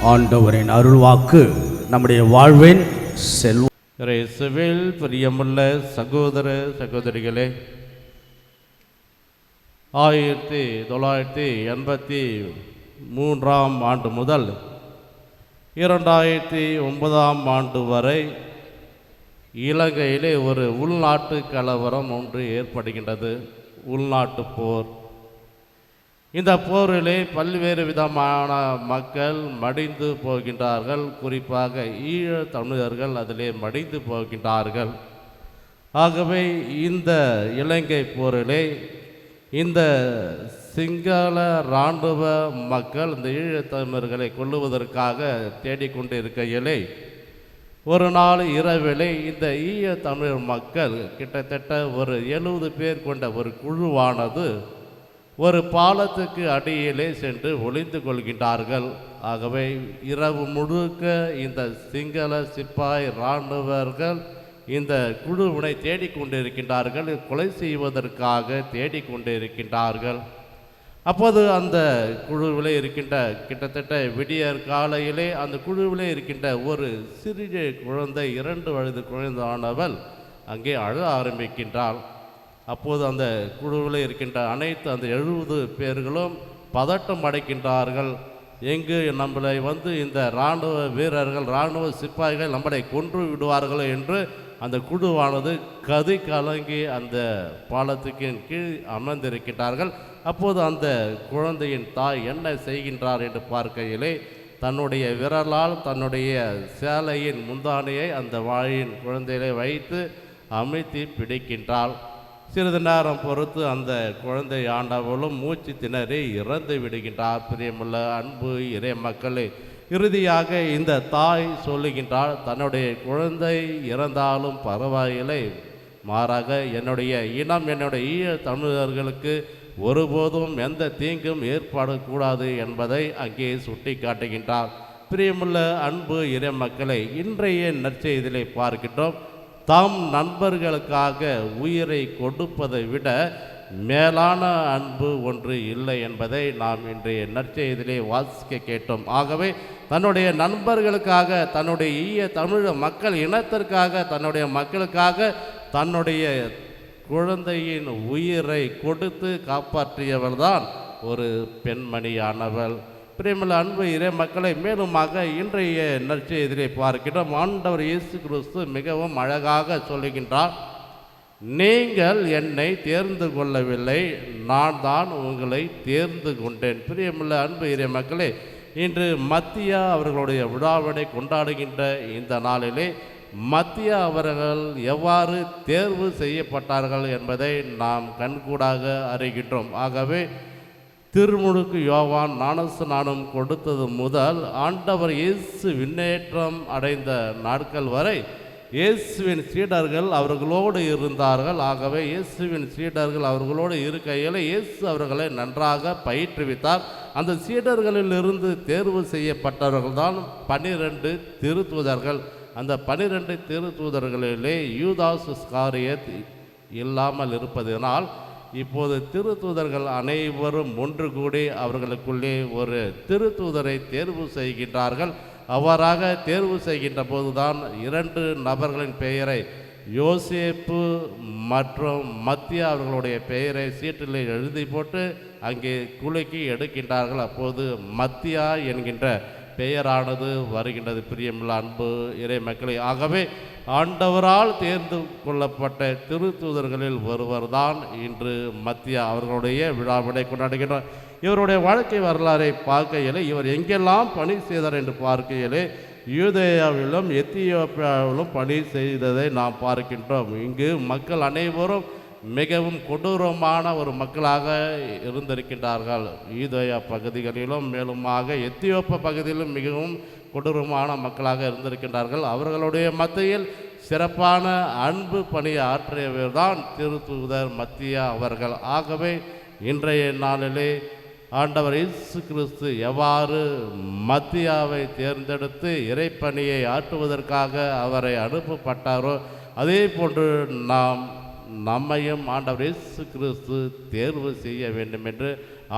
ஆண்டவரின் அருள்வாக்கு நம்முடைய வாழ்வின் செல்வம். இயேசுவில் பிரியமுள்ள சகோதர சகோதரிகளே, 1983 ஆண்டு முதல் 2009 ஆண்டு வரை இலங்கையிலே ஒரு உள்நாட்டு கலவரம் ஒன்று ஏற்படுகின்றது, உள்நாட்டு போர். இந்த போரிலே பல்வேறு விதமான மக்கள் மடிந்து போகின்றார்கள். குறிப்பாக ஈழ தமிழர்கள் அதிலே மடிந்து போகின்றார்கள். ஆகவே இந்த இலங்கை போரிலே இந்த சிங்கள இராணுவ மக்கள் இந்த ஈழத்தமிழர்களை கொல்லுவதற்காக தேடிக்கொண்டிருக்கையிலே ஒரு நாள் இரவிலே இந்த ஈழ தமிழ் மக்கள் கிட்டத்தட்ட ஒரு 70 பேர் கொண்ட ஒரு குழுவானது ஒரு பாலத்துக்கு அடியிலே சென்று ஒளிந்து கொள்கின்றார்கள். ஆகவே இரவு முழுக்க இந்த சிங்கள சிப்பாய் இராணுவர்கள் இந்த குழுவினை தேடிக்கொண்டிருக்கின்றார்கள், கொலை செய்வதற்காக தேடிக்கொண்டிருக்கின்றார்கள். அப்போது அந்த குழுவிலே இருக்கின்ற கிட்டத்தட்ட விடியற் காலையிலே அந்த குழுவிலே இருக்கின்ற ஒரு சிறிய குழந்தை, 2 வயது குழந்தையானவள் அங்கே அழ ஆரம்பிக்கின்றாள். அப்போது அந்த குழுவில் இருக்கின்ற அனைத்து அந்த 70 பேர்களும் பதட்டம் அடைக்கின்றார்கள். எங்கு நம்மளை இந்த இராணுவ வீரர்கள், இராணுவ சிப்பாய்கள் நம்மளை கொன்று விடுவார்கள் என்று அந்த குழுவானது கதி கலங்கி அந்த பாலத்துக்கு கீழ் அமர்ந்திருக்கின்றார்கள். அப்போது அந்த குழந்தையின் தாய் என்ன செய்கின்றார் என்று பார்க்கையிலே தன்னுடைய விரலால் தன்னுடைய சேலையின் முந்தானையை அந்த வாயின் குழந்தையிலே வைத்து அமிழ்த்தி பிடிக்கின்றாள். சிறிது நேரம் பொறுத்து அந்த குழந்தை ஆண்டவளும் மூச்சு திணறி இறந்து விடுகின்றார். பிரியமுள்ள அன்பு இறை மக்களே, இறுதியாக இந்த தாய் சொல்லுகின்றாள், தன்னுடைய குழந்தை இறந்தாலும் பரவாயில்லை, மாறாக என்னுடைய இனம், என்னுடைய ஈழ தமிழர்களுக்கு ஒருபோதும் எந்த தீங்கும் ஏற்படக்கூடாது என்பதை அங்கே சுட்டி காட்டுகின்றார். பிரியமுள்ள அன்பு இறை மக்களே, இன்றைய நற்செய்தியிலே பார்க்கின்றோம், தாம் நண்பர்களுக்காக உயிரை கொடுப்பதை விட மேலான அன்பு ஒன்று இல்லை என்பதை நாம் இன்றைய நற்செய்தியிலே வாசிக்க கேட்டோம். ஆகவே தன்னுடைய நண்பர்களுக்காக, தன்னுடைய ஈய தமிழ் மக்கள் இனத்திற்காக, தன்னுடைய மக்களுக்காக தன்னுடைய குழந்தையின் உயிரை கொடுத்து காப்பாற்றியவள்தான் ஒரு பெண்மணியானவள். பிரியமுள்ள அன்பு இறை மக்களை, மேலுமாக இன்றைய நற்செய்தியிலே பார்க்கிறோம், ஆண்டவர் இயேசு கிறிஸ்து மிகவும் அழகாக சொல்லுகின்றார், நீங்கள் என்னை தேர்ந்து கொள்ளவில்லை, நான் தான் உங்களை தேர்ந்து கொண்டேன். பிரியமுள்ள அன்பு இறை மக்களே, இன்று மத்தியா அவர்களுடைய விழாவினை கொண்டாடுகின்ற இந்த நாளிலே மத்தியா அவர்கள் எவ்வாறு தேர்வு செய்யப்பட்டார்கள் என்பதை நாம் கண்கூடாக அறிகின்றோம். ஆகவே திருமுழுக்கு யோவான் ஞானஸ்நானம் கொடுத்தது முதல் ஆண்டவர் இயேசு விண்ணேற்றம் அடைந்த நாட்கள் வரை இயேசுவின் சீடர்கள் அவர்களோடு இருந்தார்கள். ஆகவே இயேசுவின் சீடர்கள் அவர்களோடு இருக்கையில் இயேசு அவர்களை நன்றாக பயிற்றுவித்தார். அந்த சீடர்களிலிருந்து தேர்வு செய்யப்பட்டவர்கள்தான் 12 திருத்தூதர்கள். அந்த 12 திருத்தூதர்களிலே யூதாஸ் இஸ்காரியத் இல்லாமல் இருப்பதனால் இப்போது திருத்தூதர்கள் அனைவரும் ஒன்று கூடி அவர்களுக்குள்ளே ஒரு திருத்தூதரை தேர்வு செய்கின்றார்கள். அவ்வாறாக தேர்வு செய்கின்ற போதுதான் 2 நபர்களின் பெயரை, யோசேப்பு மற்றும் மத்தியா அவர்களுடைய பெயரை சீட்டில் எழுதி போட்டு அங்கே குலுக்கி எடுக்கின்றார்கள். அப்போது மத்தியா என்கின்ற பெயரானது வருகின்றது. பிரியமுள்ள அன்பு இறை மக்களை, ஆகவே ஆண்டவரால் தேர்ந்து கொள்ளப்பட்ட திருத்தூதர்களில் ஒருவர் தான் இன்று மத்தியா அவர்களுடைய விழாவினை கொண்டாடுகின்றார். இவருடைய வாழ்க்கை வரலாறை பார்க்கையிலே இவர் எங்கெல்லாம் பணி செய்தார் என்று பார்க்கையிலே யூதேயாவிலும் எத்தியோப்பியாவிலும் பணி செய்ததை நாம் பார்க்கின்றோம். இங்கு மக்கள் அனைவரும் மிகவும் கொடூரமான ஒரு மக்களாக இருந்திருக்கின்றார்கள். யூதேயா பகுதிகளிலும் மேலுமாக எத்தியோப்பிய பகுதியிலும் மிகவும் கொடூரமான மக்களாக இருந்திருக்கின்றார்கள். அவர்களுடைய மத்தியில் சிறப்பான அன்பு பணியை ஆற்றியவர் தான் திருத்தூதர் மத்தியா அவர்கள். ஆகவே இன்றைய நாளிலே ஆண்டவர் இயேசு கிறிஸ்து எவ்வாறு மத்தியாவை தேர்ந்தெடுத்து இறைப்பணியை ஆற்றுவதற்காக அவரை அனுப்பப்பட்டாரோ அதே போன்று நம்மையும் ஆண்டவர் இயேசு கிறிஸ்து தேர்வு செய்ய வேண்டும் என்று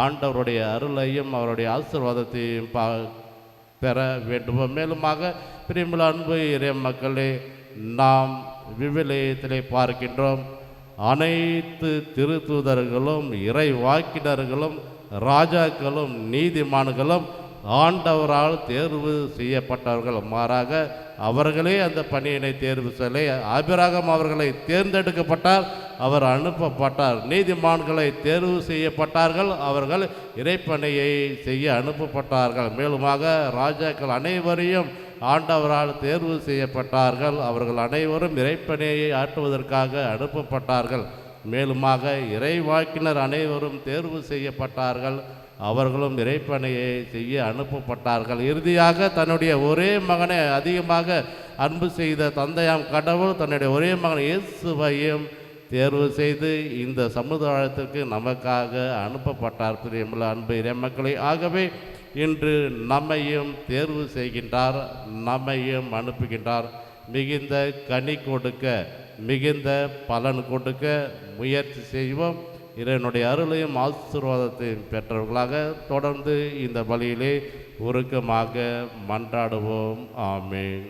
ஆண்டவருடைய அருளையும் அவருடைய ஆசீர்வாதத்தையும் பெற வேண்டுமோ. மேலுமாக பிரியமுள்ள அன்பு இறை மக்களே, நாம் விவிலியத்திலே பார்க்கின்றோம், அனைத்து திருத்தூதர்களும் இறை வாக்கினர்களும் ராஜாக்களும் நீதிமான்களும் ஆண்டவரால் தேர்வு செய்யப்பட்டவர்கள். மாறாக அவர்களே அந்த பணியினை தேர்வு செய்ய, ஆபிரகாம் அவர்களை தேர்ந்தெடுக்கப்பட்டார், அவர் அனுப்பப்பட்டார். நீதிமான்களை தேர்வு செய்யப்பட்டார்கள், அவர்கள் இறைப்பணியை செய்ய அனுப்பப்பட்டார்கள். மேலுமாக ராஜாக்கள் அனைவரையும் ஆண்டவரால் தேர்வு செய்யப்பட்டார்கள், அவர்கள் அனைவரும் இறைப்பணியை ஆற்றுவதற்காக அனுப்பப்பட்டார்கள். மேலுமாக இறைவாக்கினர் அனைவரும் தேர்வு செய்யப்பட்டார்கள், அவர்களும் இறைப்பணியை செய்ய அனுப்பப்பட்டார்கள். இறுதியாக தன்னுடைய ஒரே மகனை அதிகமாக அன்பு செய்த தந்தையாம் கடவுள் தன்னுடைய ஒரே மகன் இயேசுவையும் தேர்வு செய்து இந்த சமுதாயத்திற்கு நமக்காக அனுப்பப்பட்டார். பிரியமுள்ள அன்பு இறைமக்களை, ஆகவே இன்று நம்மையும் தேர்வு செய்கின்றார், நம்மையும் அனுப்புகின்றார். மிகுந்த கனி கொடுக்க, மிகுந்த பலன் கொடுக்க முயற்சி செய்வோம். இறைவனுடைய அருளையும் ஆசீர்வாதத்தையும் பெற்றவர்களாக தொடர்ந்து இந்த பலியிலே உருக்கமாக மன்றாடுவோம். ஆமென்.